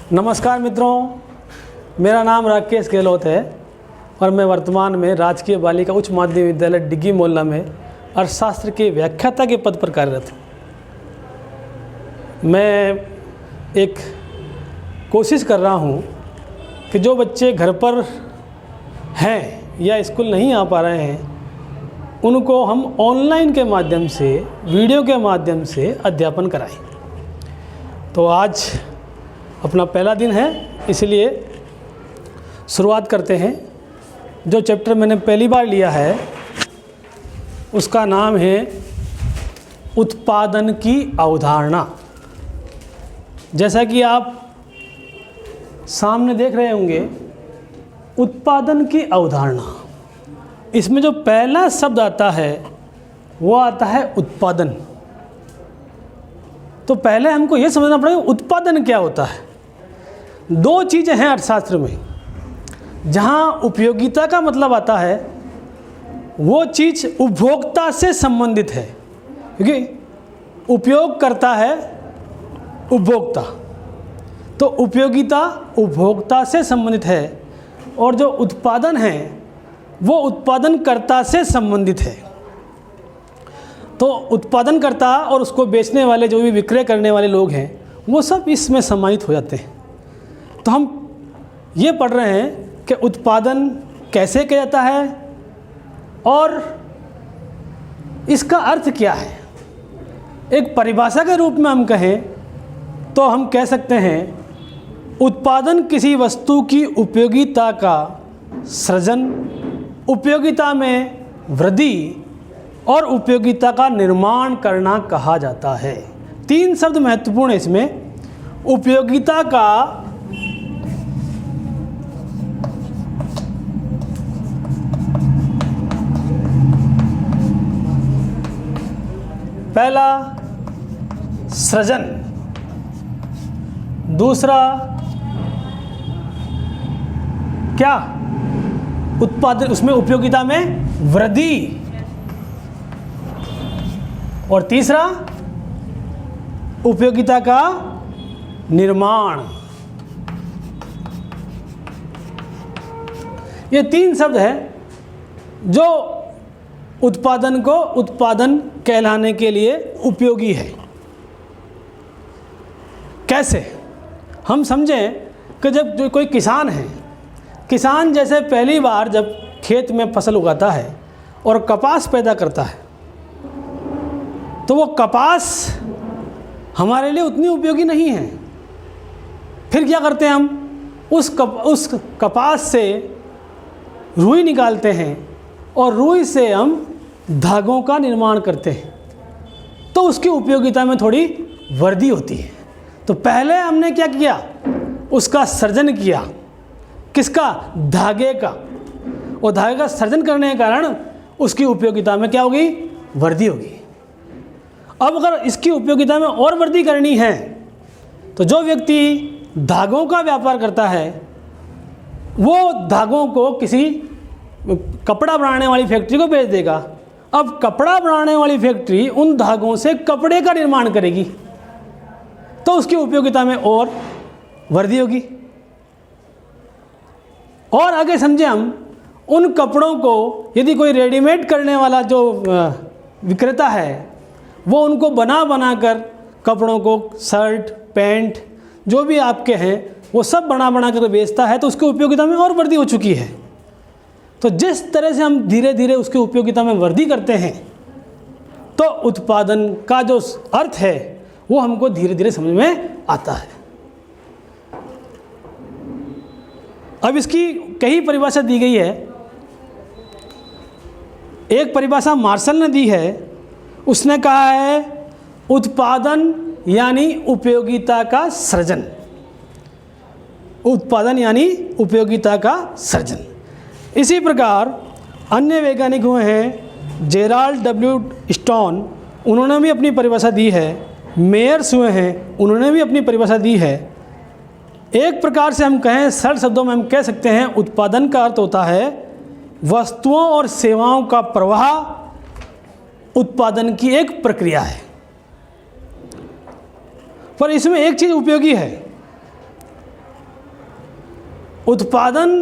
नमस्कार मित्रों, मेरा नाम राकेश गहलोत है और मैं वर्तमान में राजकीय बालिका उच्च माध्यमिक विद्यालय डिग्गी मोहल्ला में अर्थशास्त्र के व्याख्याता के पद पर कार्यरत हूँ। मैं एक कोशिश कर रहा हूँ कि जो बच्चे घर पर हैं या स्कूल नहीं आ पा रहे हैं उनको हम ऑनलाइन के माध्यम से, वीडियो के माध्यम से अध्यापन कराएं। तो आज अपना पहला दिन है, इसलिए शुरुआत करते हैं। जो चैप्टर मैंने पहली बार लिया है उसका नाम है उत्पादन की अवधारणा। जैसा कि आप सामने देख रहे होंगे, उत्पादन की अवधारणा, इसमें जो पहला शब्द आता है वो आता है उत्पादन। तो पहले हमको ये समझना पड़ेगा उत्पादन क्या होता है। दो चीज़ें हैं अर्थशास्त्र में। जहाँ उपयोगिता का मतलब आता है वो चीज़ उपभोक्ता से संबंधित है, क्योंकि उपयोग करता है उपभोक्ता, तो उपयोगिता उपभोक्ता से संबंधित है, और जो उत्पादन है वो उत्पादनकर्ता से संबंधित है। तो उत्पादनकर्ता और उसको बेचने वाले, जो भी विक्रय करने वाले लोग हैं, वो सब इसमें समाहित हो जाते हैं। तो हम ये पढ़ रहे हैं कि उत्पादन कैसे किया जाता है और इसका अर्थ क्या है। एक परिभाषा के रूप में हम कहें तो हम कह सकते हैं उत्पादन किसी वस्तु की उपयोगिता का सृजन, उपयोगिता में वृद्धि और उपयोगिता का निर्माण करना कहा जाता है। तीन शब्द महत्वपूर्ण है इसमें। उपयोगिता का पहला सृजन, दूसरा क्या, उत्पादन, उसमें उपयोगिता में वृद्धि, और तीसरा उपयोगिता का निर्माण। ये तीन शब्द हैं जो उत्पादन को उत्पादन कहलाने के लिए उपयोगी है। कैसे हम समझें कि जब जो कोई किसान है, किसान जैसे पहली बार जब खेत में फसल उगाता है और कपास पैदा करता है, तो वो कपास हमारे लिए उतनी उपयोगी नहीं है। फिर क्या करते हैं हम, उस कपास से रुई निकालते हैं और रुई से हम धागों का निर्माण करते हैं, तो उसकी उपयोगिता में थोड़ी वृद्धि होती है। तो पहले हमने क्या किया, उसका सृजन किया। किसका, धागे का। और धागे का सृजन करने के कारण उसकी उपयोगिता में क्या होगी, वृद्धि होगी। अब अगर इसकी उपयोगिता में और वृद्धि करनी है तो जो व्यक्ति धागों का व्यापार करता है वो धागों को किसी कपड़ा बनाने वाली फैक्ट्री को बेच देगा। अब कपड़ा बनाने वाली फैक्ट्री उन धागों से कपड़े का निर्माण करेगी, तो उसकी उपयोगिता में और वृद्धि होगी। और आगे समझे हम, उन कपड़ों को यदि कोई रेडीमेड करने वाला जो विक्रेता है वो उनको बना कर कपड़ों को, शर्ट, पैंट, जो भी आपके हैं वो सब बना कर बेचता है, तो उसकी उपयोगिता में और वृद्धि हो चुकी है। तो जिस तरह से हम धीरे धीरे उसकी उपयोगिता में वृद्धि करते हैं, तो उत्पादन का जो अर्थ है वो हमको धीरे धीरे समझ में आता है। अब इसकी कई परिभाषा दी गई है। एक परिभाषा मार्शल ने दी है, उसने कहा है उत्पादन यानी उपयोगिता का सृजन। उत्पादन यानी उपयोगिता का सृजन। इसी प्रकार अन्य वैज्ञानिक हुए हैं जेराल्ड डब्ल्यू स्टोन, उन्होंने भी अपनी परिभाषा दी है। मेयर्स हुए हैं, उन्होंने भी अपनी परिभाषा दी है। एक प्रकार से हम कहें, सरल शब्दों में हम कह सकते हैं उत्पादन का अर्थ होता है वस्तुओं और सेवाओं का प्रवाह उत्पादन की एक प्रक्रिया है। पर इसमें एक चीज़ उपयोगी है, उत्पादन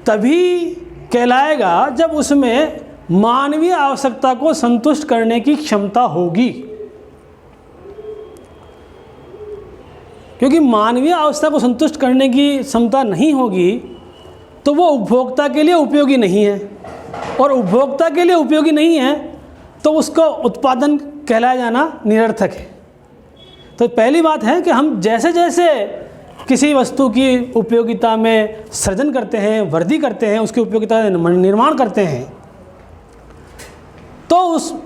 तभी कहलाएगा जब उसमें मानवीय आवश्यकता को संतुष्ट करने की क्षमता होगी। क्योंकि मानवीय आवश्यकता को संतुष्ट करने की क्षमता नहीं होगी तो वो उपभोक्ता के लिए उपयोगी नहीं है, और उपभोक्ता के लिए उपयोगी नहीं है तो उसका उत्पादन कहलाया जाना निरर्थक है। तो पहली बात है कि हम जैसे जैसे किसी वस्तु की उपयोगिता में सृजन करते हैं, वृद्धि करते हैं, उसकी उपयोगिता निर्माण करते हैं, तो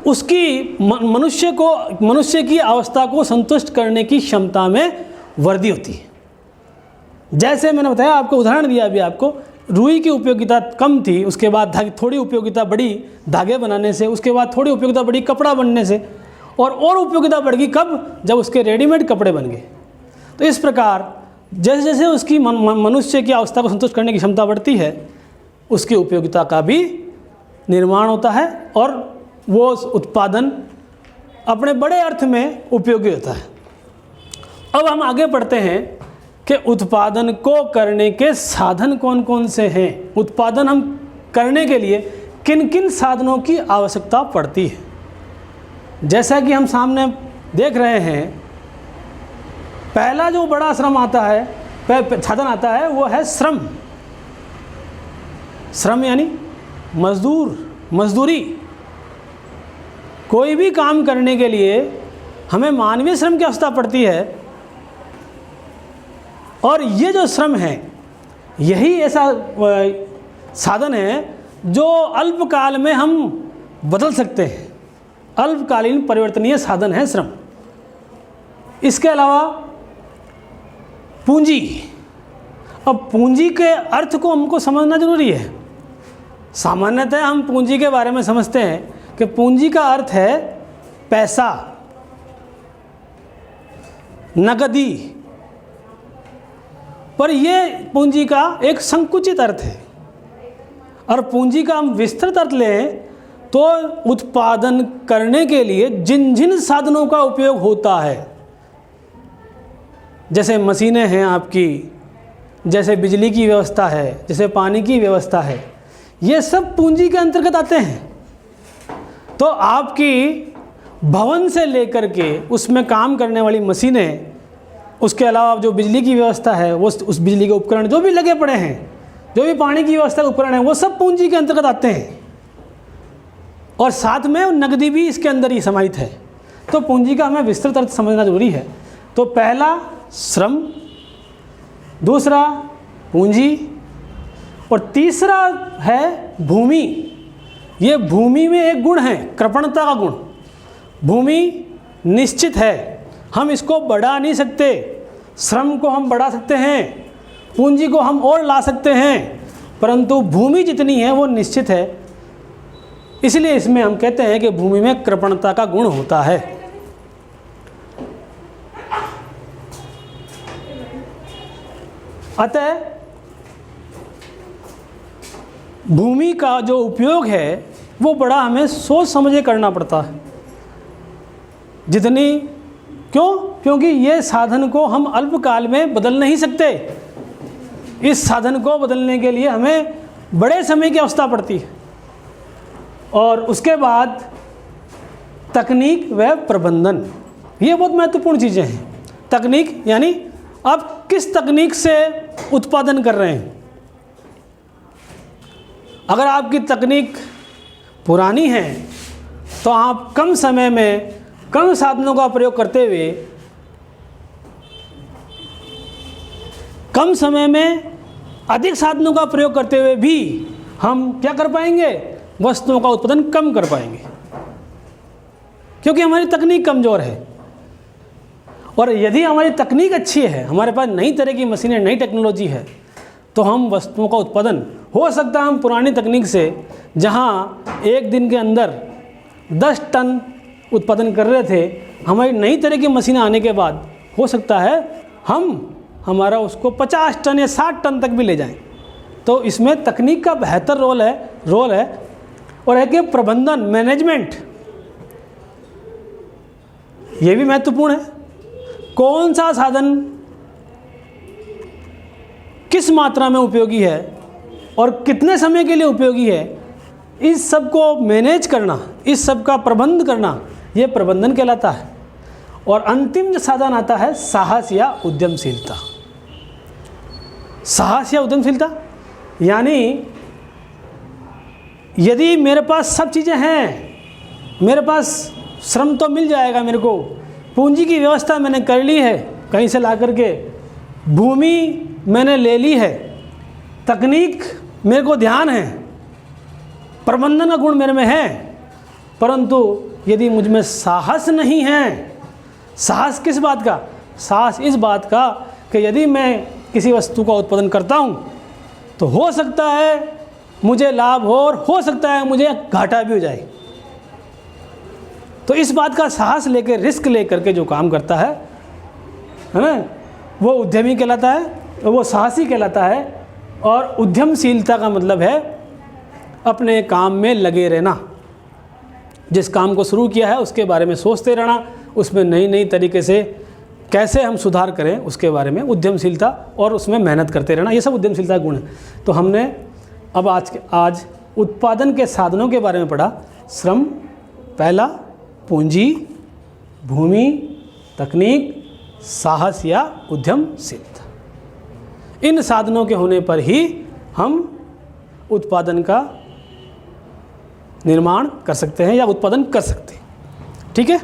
उसकी मनुष्य की अवस्था को संतुष्ट करने की क्षमता में वृद्धि होती है। जैसे मैंने बताया, आपको उदाहरण दिया अभी आपको, रुई की उपयोगिता कम थी, उसके बाद थोड़ी उपयोगिता बढ़ी धागे बनाने से, उसके बाद थोड़ी उपयोगिता बढ़ी कपड़ा बनने से, और उपयोगिता बढ़ गई कब? जब उसके रेडीमेड कपड़े बन गए। तो इस प्रकार जैसे जैसे उसकी मनुष्य की अवस्था को संतुष्ट करने की क्षमता बढ़ती है, उसकी उपयोगिता का भी निर्माण होता है और वो उत्पादन अपने बड़े अर्थ में उपयोगी होता है। अब हम आगे बढ़ते हैं कि उत्पादन को करने के साधन कौन कौन से हैं। उत्पादन हम करने के लिए किन किन साधनों की आवश्यकता पड़ती है। जैसा कि हम सामने देख रहे हैं, पहला जो बड़ा श्रम आता है, साधन आता है, वो है श्रम। श्रम यानी मजदूरी। कोई भी काम करने के लिए हमें मानवीय श्रम की आवश्यकता पड़ती है, और ये जो श्रम है यही ऐसा साधन है जो अल्पकाल में हम बदल सकते हैं। अल्पकालीन परिवर्तनीय साधन है श्रम। इसके अलावा पूंजी। अब पूंजी के अर्थ को हमको समझना जरूरी है। सामान्यतः हम पूंजी के बारे में समझते हैं कि पूंजी का अर्थ है पैसा, नगदी, पर यह पूंजी का एक संकुचित अर्थ है। और पूंजी का हम विस्तृत अर्थ लें तो उत्पादन करने के लिए जिन जिन साधनों का उपयोग होता है, जैसे मशीनें हैं आपकी, जैसे बिजली की व्यवस्था है, जैसे पानी की व्यवस्था है, ये सब पूंजी के अंतर्गत आते हैं। तो आपकी भवन से लेकर के उसमें काम करने वाली मशीनें, उसके अलावा जो बिजली की व्यवस्था है, वो उस बिजली के उपकरण जो भी लगे पड़े हैं, जो भी पानी की व्यवस्था के उपकरण हैं, वो सब पूंजी के अंतर्गत आते हैं। और साथ में नकदी भी इसके अंदर ही समाहित है। तो पूंजी का हमें विस्तृत अर्थ समझना जरूरी है। तो पहला श्रम, दूसरा पूंजी, और तीसरा है भूमि। ये भूमि में एक गुण है, कृपणता का गुण। भूमि निश्चित है, हम इसको बढ़ा नहीं सकते। श्रम को हम बढ़ा सकते हैं, पूंजी को हम और ला सकते हैं, परंतु भूमि जितनी है वो निश्चित है। इसलिए इसमें हम कहते हैं कि भूमि में कृपणता का गुण होता है। अतः भूमि का जो उपयोग है वो बड़ा हमें सोच समझ के करना पड़ता है। क्योंकि ये साधन को हम अल्पकाल में बदल नहीं सकते। इस साधन को बदलने के लिए हमें बड़े समय की आवश्यकता पड़ती है। और उसके बाद तकनीक व प्रबंधन, ये बहुत महत्वपूर्ण चीज़ें हैं। तकनीक यानी आप किस तकनीक से उत्पादन कर रहे हैं। अगर आपकी तकनीक पुरानी है तो आप कम समय में कम साधनों का प्रयोग करते हुए कम समय में अधिक साधनों का प्रयोग करते हुए भी हम क्या कर पाएंगे, वस्तुओं का उत्पादन कम कर पाएंगे, क्योंकि हमारी तकनीक कमज़ोर है। और यदि हमारी तकनीक अच्छी है, हमारे पास नई तरह की मशीनें, नई टेक्नोलॉजी है, तो हम वस्तुओं का उत्पादन हो सकता है हम पुरानी तकनीक से जहां एक दिन के अंदर 10 टन उत्पादन कर रहे थे, हमारी नई तरह की मशीनें आने के बाद हो सकता है हमारा उसको 50 टन या 60 टन तक भी ले जाएं। तो इसमें तकनीक का बेहतर रोल है। और है कि प्रबंधन, मैनेजमेंट, ये भी महत्वपूर्ण है। कौन सा साधन किस मात्रा में उपयोगी है और कितने समय के लिए उपयोगी है, इस सब को मैनेज करना, इस सब का प्रबंध करना, ये प्रबंधन कहलाता है। और अंतिम जो साधन आता है साहस या उद्यमशीलता। साहस या उद्यमशीलता यानी यदि मेरे पास सब चीज़ें हैं, मेरे पास श्रम तो मिल जाएगा, मेरे को पूंजी की व्यवस्था मैंने कर ली है कहीं से ला करके, भूमि मैंने ले ली है, तकनीक मेरे को ध्यान है, प्रबंधन का गुण मेरे में है, परंतु यदि मुझ में साहस नहीं है, साहस किस बात का? साहस इस बात का कि यदि मैं किसी वस्तु का उत्पादन करता हूँ तो हो सकता है मुझे लाभ हो और हो सकता है मुझे घाटा भी हो जाए। तो इस बात का साहस लेकर, रिस्क लेकर के जो काम करता है ना, वो उद्यमी कहलाता है, वो साहसी कहलाता है। और उद्यमशीलता का मतलब है अपने काम में लगे रहना, जिस काम को शुरू किया है उसके बारे में सोचते रहना, उसमें नई नई तरीके से कैसे हम सुधार करें उसके बारे में उद्यमशीलता, और उसमें मेहनत करते रहना, ये सब उद्यमशीलता का गुण है। तो हमने अब आज उत्पादन के साधनों के बारे में पढ़ा। श्रम पहला, पूंजी, भूमि, तकनीक, साहस या उद्यमशीलता। इन साधनों के होने पर ही हम उत्पादन का निर्माण कर सकते हैं या उत्पादन कर सकते हैं। ठीक है,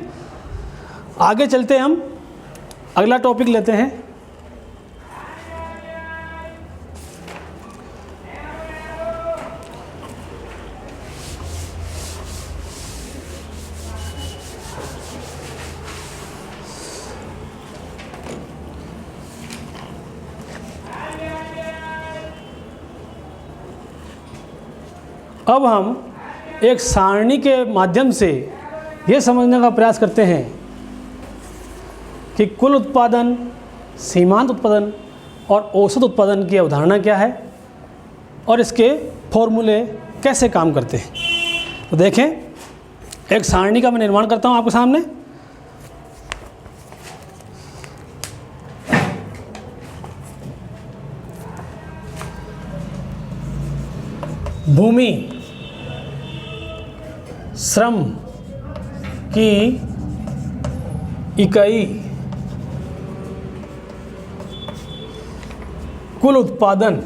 आगे चलते हैं, हम अगला टॉपिक लेते हैं। अब हम एक सारणी के माध्यम से ये समझने का प्रयास करते हैं कि कुल उत्पादन, सीमांत उत्पादन और औसत उत्पादन की अवधारणा क्या है और इसके फॉर्मूले कैसे काम करते हैं। तो देखें, एक सारणी का मैं निर्माण करता हूँ आपके सामने। भूमि, श्रम की इकाई, कुल उत्पादन,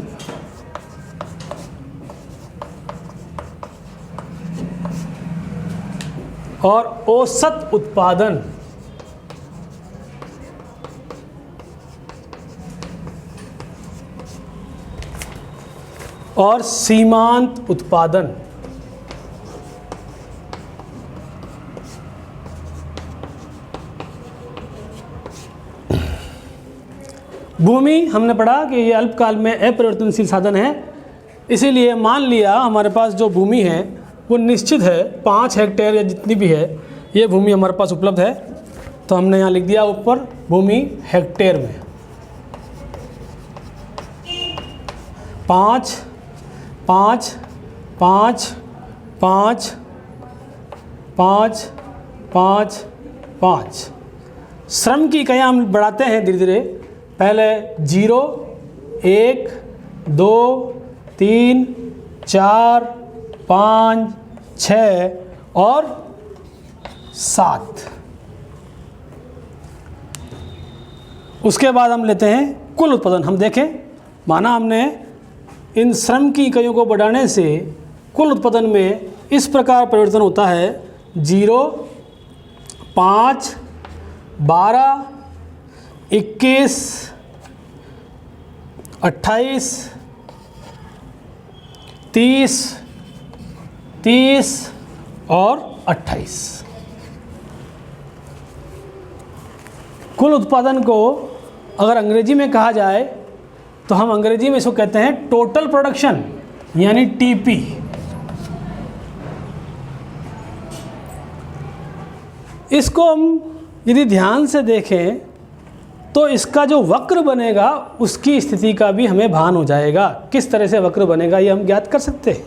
और औसत उत्पादन, और सीमांत उत्पादन। भूमि हमने पढ़ा कि ये अल्पकाल में अपरिवर्तनशील साधन है, इसीलिए मान लिया हमारे पास जो भूमि है वो निश्चित है, 5 हेक्टेयर या जितनी भी है ये भूमि हमारे पास उपलब्ध है। तो हमने यहाँ लिख दिया ऊपर भूमि हेक्टेयर में 5 5 5 5 5 5 5। श्रम की इकाइयाँ हम बढ़ाते हैं धीरे धीरे, पहले 0 1 2 3 4 5 6 और 7। उसके बाद हम लेते हैं कुल उत्पादन। हम देखें, माना हमने इन श्रम की इकाइयों को बढ़ाने से कुल उत्पादन में इस प्रकार परिवर्तन होता है 0 5 12 21 28 30 30 और 28। कुल उत्पादन को अगर अंग्रेजी में कहा जाए तो हम अंग्रेजी में इसको कहते हैं टोटल प्रोडक्शन, यानी टीपी। इसको हम यदि ध्यान से देखें तो इसका जो वक्र बनेगा उसकी स्थिति का भी हमें भान हो जाएगा। किस तरह से वक्र बनेगा ये हम ज्ञात कर सकते हैं।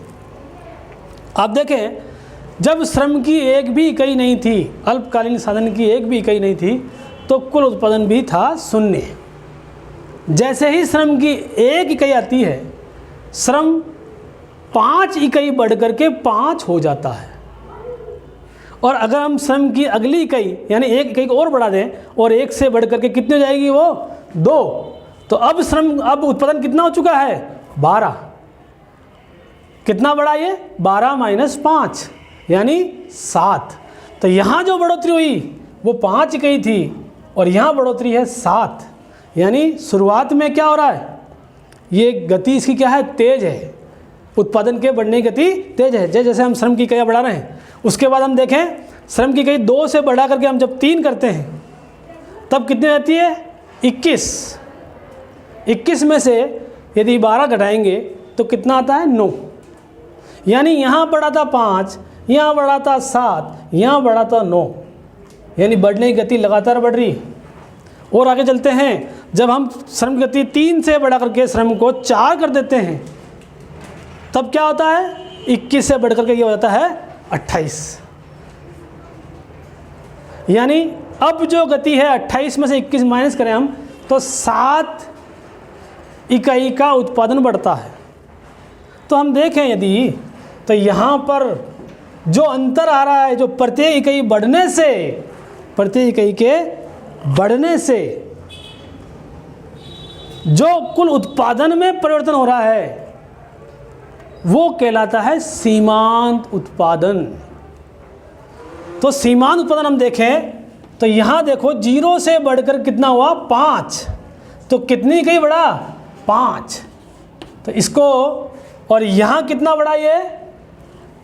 आप देखें, जब श्रम की एक भी इकाई नहीं थी, अल्पकालीन साधन की एक भी इकाई नहीं थी, तो कुल उत्पादन भी था 0। जैसे ही श्रम की 1 इकाई आती है, श्रम 5 इकाई बढ़ करके 5 हो जाता है। और अगर हम श्रम की अगली इकाई यानी 1 इकाई को और बढ़ा दें और 1 से बढ़ करके कितनी हो जाएगी वो 2, तो अब उत्पादन कितना हो चुका है 12। कितना बढ़ा ये 12 माइनस 5 यानी 7। तो यहाँ जो बढ़ोतरी हुई वो 5 इकाई थी और यहाँ बढ़ोतरी है 7, यानी शुरुआत में क्या हो रहा है, ये गति इसकी क्या है, तेज है। उत्पादन के बढ़ने की गति तेज है। जैसे हम श्रम की इकाइयाँ बढ़ा रहे हैं, उसके बाद हम देखें श्रम की इकाई 2 से बढ़ा करके हम जब 3 करते हैं तब कितनी रहती है 21। 21 में से यदि 12 घटाएंगे तो कितना आता है 9। यानी यहाँ बढ़ा था 5, यहाँ बढ़ा था 7, यहाँ बढ़ा था 9, यानी बढ़ने की गति लगातार बढ़ रही। और आगे चलते हैं, जब हम श्रम की गति 3 से बढ़ा करके श्रम को 4 कर देते हैं तब क्या होता है 21 से बढ़ करके ये हो जाता है 28। यानी अब जो गति है 28 में से 21 माइनस करें हम तो 7 इकाई का उत्पादन बढ़ता है। तो हम देखें यदि तो यहाँ पर जो अंतर आ रहा है, जो प्रत्येक इकाई बढ़ने से, प्रत्येक इकाई के बढ़ने से जो कुल उत्पादन में परिवर्तन हो रहा है वो कहलाता है सीमांत उत्पादन। तो सीमांत उत्पादन हम देखें तो यहाँ देखो 0 से बढ़कर कितना हुआ 5, तो कितनी इकाई बढ़ा 5। तो इसको और यहाँ कितना बढ़ा ये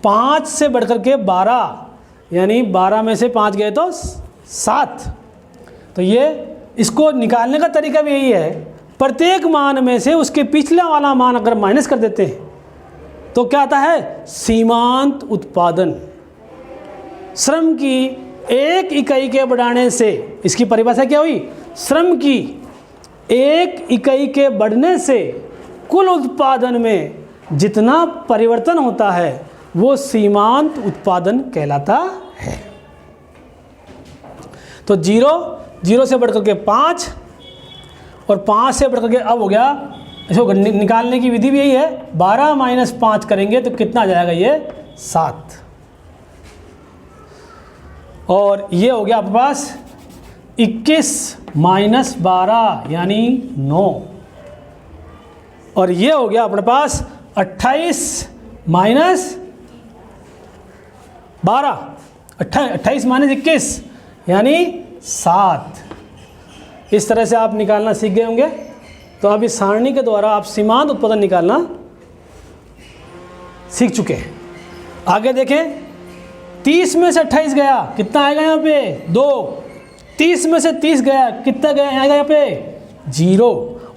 5 से बढ़कर के 12, यानी 12 में से 5 गए तो 7। तो ये इसको निकालने का तरीका भी यही है, प्रत्येक मान में से उसके पिछला वाला मान अगर माइनस कर देते हैं तो क्या आता है सीमांत उत्पादन। श्रम की 1 इकाई के बढ़ाने से, इसकी परिभाषा क्या हुई, श्रम की 1 इकाई के बढ़ने से कुल उत्पादन में जितना परिवर्तन होता है वो सीमांत उत्पादन कहलाता है। तो 0 से बढ़कर के 5 और 5 से बढ़कर के अब हो गया, इसको निकालने की विधि भी यही है, 12 माइनस 5 करेंगे तो कितना आ जाएगा ये 7। और ये हो गया आपके पास 21 माइनस 12 यानी 9। और ये हो गया अपने पास 28 माइनस 12, 28 माइनस 21 यानी 7। इस तरह से आप निकालना सीख गए होंगे। तो अब इस सारणी के द्वारा आप सीमांत उत्पादन निकालना सीख चुके हैं। आगे देखें, 30 में से 28 गया, कितना आएगा यहाँ पे 2। 30 में से 30 गया, कितना गया आएगा यहाँ पे 0।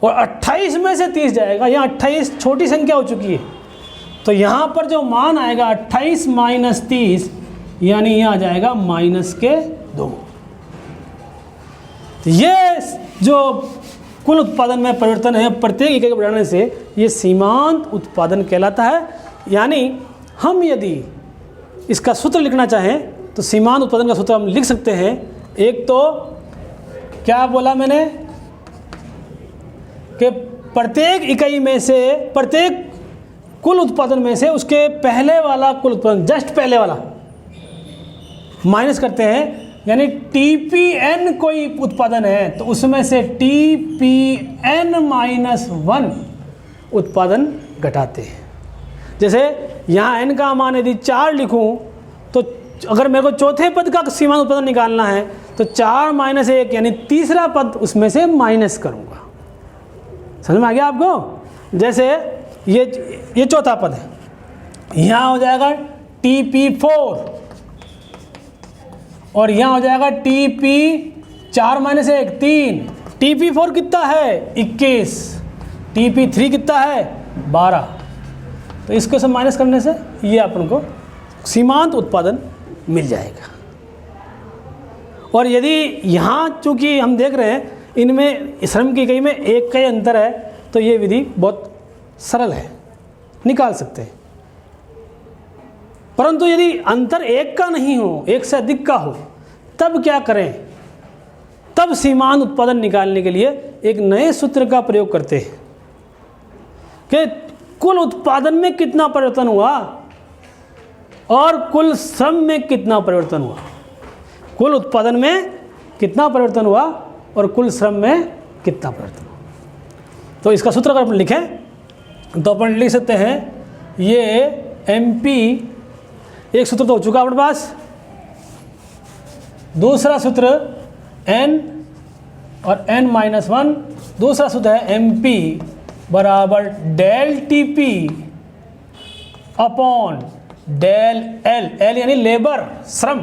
और 28 में से 30 जाएगा, यहाँ 28 छोटी संख्या हो चुकी है, तो यहाँ पर जो मान आएगा 28 माइनस 30 यानी यहाँ आ जाएगा -2। तो ये जो कुल उत्पादन में परिवर्तन है प्रत्येक इकाई के बढ़ाने से, ये सीमांत उत्पादन कहलाता है। यानी हम यदि इसका सूत्र लिखना चाहें तो सीमांत उत्पादन का सूत्र हम लिख सकते हैं। एक तो क्या बोला मैंने कि प्रत्येक इकाई में से, प्रत्येक कुल उत्पादन में से उसके पहले वाला कुल उत्पादन, जस्ट पहले वाला माइनस करते हैं। यानी TPN कोई उत्पादन है तो उसमें से TPN -1 उत्पादन घटाते हैं। जैसे यहाँ n का मान यदि 4 लिखूँ तो अगर मेरे को चौथे पद का सीमांत उत्पादन निकालना है तो 4 माइनस 1 यानी तीसरा पद उसमें से माइनस करूँगा। समझ में आ गया आपको? जैसे ये चौथा पद है, यहाँ हो जाएगा TP4 और यहाँ हो जाएगा TP 4 माइनस 1 3। TP4 कितना है 21, TP3 कितना है 12। तो इसको सब माइनस करने से ये अपन को सीमांत उत्पादन मिल जाएगा। और यदि यहाँ चूँकि हम देख रहे हैं इनमें श्रम की इकाई में 1 का ही अंतर है तो ये विधि बहुत सरल है, निकाल सकते हैं। परंतु यदि अंतर 1 का नहीं हो, 1 से अधिक का हो, तब क्या करें? तब सीमांत उत्पादन निकालने के लिए एक नए सूत्र का प्रयोग करते हैं कि कुल उत्पादन में कितना परिवर्तन हुआ और कुल श्रम में कितना परिवर्तन हुआ। कुल उत्पादन में कितना परिवर्तन हुआ और कुल श्रम में कितना परिवर्तन हुआ। तो इसका सूत्र अगर अपन लिखें तो अपन लिख सकते हैं ये MP, एक सूत्र तो हो चुका अपने पास, दूसरा सूत्र N और N-1, दूसरा सूत्र है MP बराबर del TP upon del L यानी लेबर, श्रम,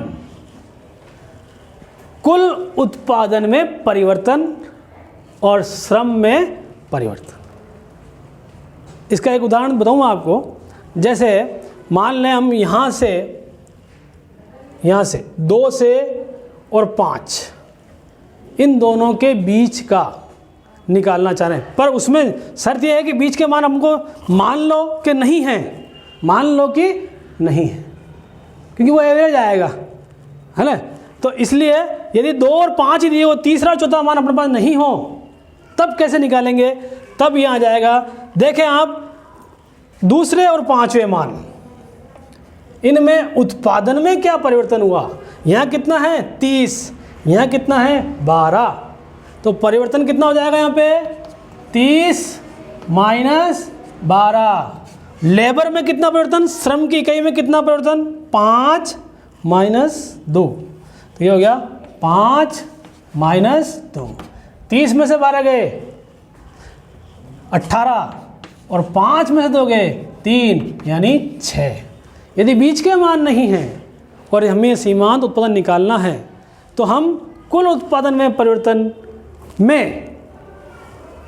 कुल उत्पादन में परिवर्तन और श्रम में परिवर्तन। इसका एक उदाहरण बताऊँ आपको। जैसे मान लें हम यहाँ से 2 से और 5 इन दोनों के बीच का निकालना चाह रहे हैं, पर उसमें शर्त यह है कि बीच के मान हमको मान लो कि नहीं है, मान लो कि नहीं है, क्योंकि वो एवरेज आएगा, है ना। तो इसलिए यदि 2 और 5 ही दिए हो, तीसरा और चौथा मान अपने पास नहीं हो, तब कैसे निकालेंगे। तब ये आ जाएगा, देखें आप दूसरे और 5वें मान, इनमें उत्पादन में क्या परिवर्तन हुआ। यहाँ कितना है 30, यहाँ कितना है 12, तो परिवर्तन कितना हो जाएगा यहाँ पे 30 माइनस 12। लेबर में कितना परिवर्तन, श्रम की इकाई में कितना परिवर्तन 5 माइनस 2, तो ये हो गया 5 माइनस 2। 30 में से 12 गए 18 और 5 में से 2 गए 3 यानी 6। यदि बीच के मान नहीं हैं और हमें सीमांत उत्पादन निकालना है तो हम कुल उत्पादन में परिवर्तन में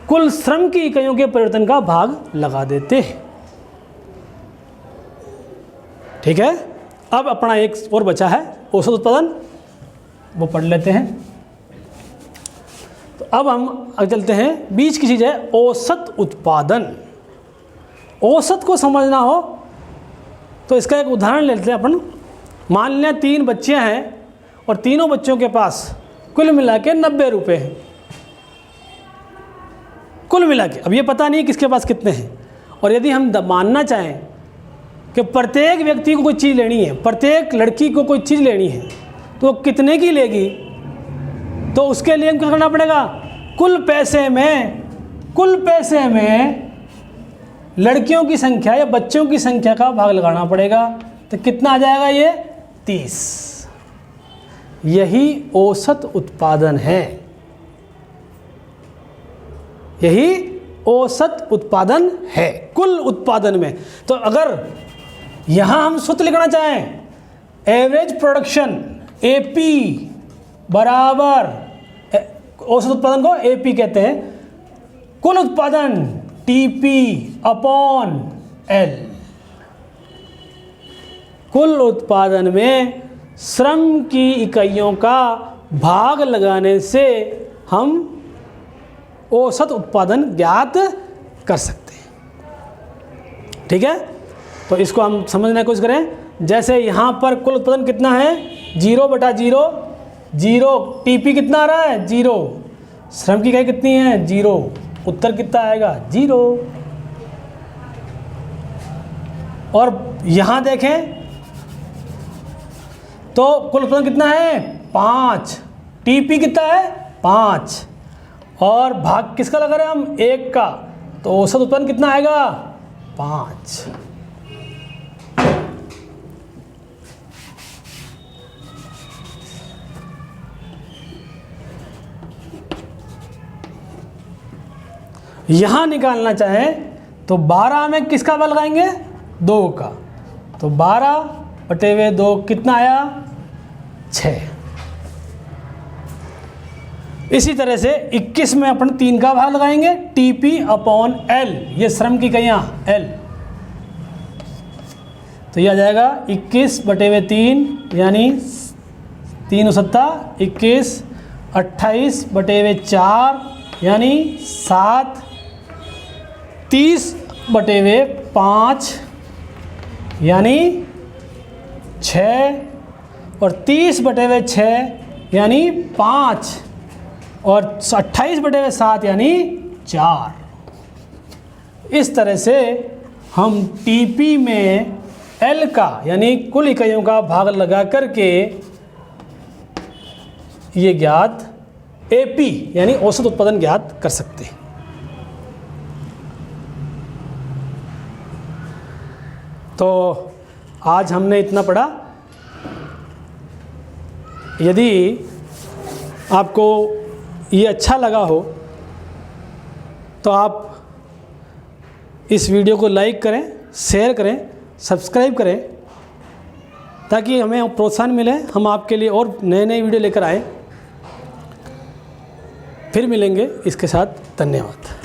कुल श्रम की इकाइयों के परिवर्तन का भाग लगा देते हैं। ठीक है। अब अपना एक और बचा है औसत उत्पादन, वो पढ़ लेते हैं। तो अब हम चलते हैं, बीच की चीज़ है औसत उत्पादन। औसत को समझना हो तो इसका एक उदाहरण लेते हैं अपन। मान लें 3 बच्चियां हैं और तीनों बच्चों के पास कुल मिला के 90 रुपये हैं, कुल मिला के। अब ये पता नहीं किसके पास कितने हैं, और यदि हम मानना चाहें कि प्रत्येक व्यक्ति को कोई चीज़ लेनी है, प्रत्येक लड़की को कोई चीज़ लेनी है, तो वो कितने की लेगी, तो उसके लिए क्या करना पड़ेगा, कुल पैसे में लड़कियों की संख्या या बच्चों की संख्या का भाग लगाना पड़ेगा। तो कितना आ जाएगा ये 30। यही औसत उत्पादन है, यही औसत उत्पादन है कुल उत्पादन में। तो अगर यहां हम सूत्र लिखना चाहें, एवरेज प्रोडक्शन AP बराबर, औसत उत्पादन को AP कहते हैं, कुल उत्पादन TP अपॉन L। कुल उत्पादन में श्रम की इकाइयों का भाग लगाने से हम औसत उत्पादन ज्ञात कर सकते हैं। ठीक है। तो इसको हम समझने की कोशिश करें। जैसे यहाँ पर कुल उत्पादन कितना है 0/0, 0। TP कितना आ रहा है 0, श्रम की इकाई कितनी है 0, उत्तर कितना आएगा 0। और यहाँ देखें तो कुल उत्पादन कितना है 5, TP कितना है 5, और भाग किसका लगा रहे हैं हम 1 का, तो औसत उत्पादन कितना आएगा 5। यहाँ निकालना चाहें तो 12 में किसका भाग लगाएंगे 2 का, तो 12/2 कितना आया 6। इसी तरह से 21 में अपन 3 का भाग लगाएंगे, TP अपॉन L, ये श्रम की इकाइयाँ L, तो यह आ जाएगा 21/3 यानी 3 7 21, 28/4 यानी 7, 30/5 यानी 6, और 30/6 यानी 5, और 28/7 यानी 4। इस तरह से हम टीपी में एल का यानी कुल इकाइयों का भाग लगा करके ये ज्ञात एपी यानी औसत उत्पादन ज्ञात कर सकते हैं। तो आज हमने इतना पढ़ा। यदि आपको ये अच्छा लगा हो तो आप इस वीडियो को लाइक करें, शेयर करें, सब्सक्राइब करें, ताकि हमें प्रोत्साहन मिले, हम आपके लिए और नए नए वीडियो लेकर आएँ। फिर मिलेंगे, इसके साथ धन्यवाद।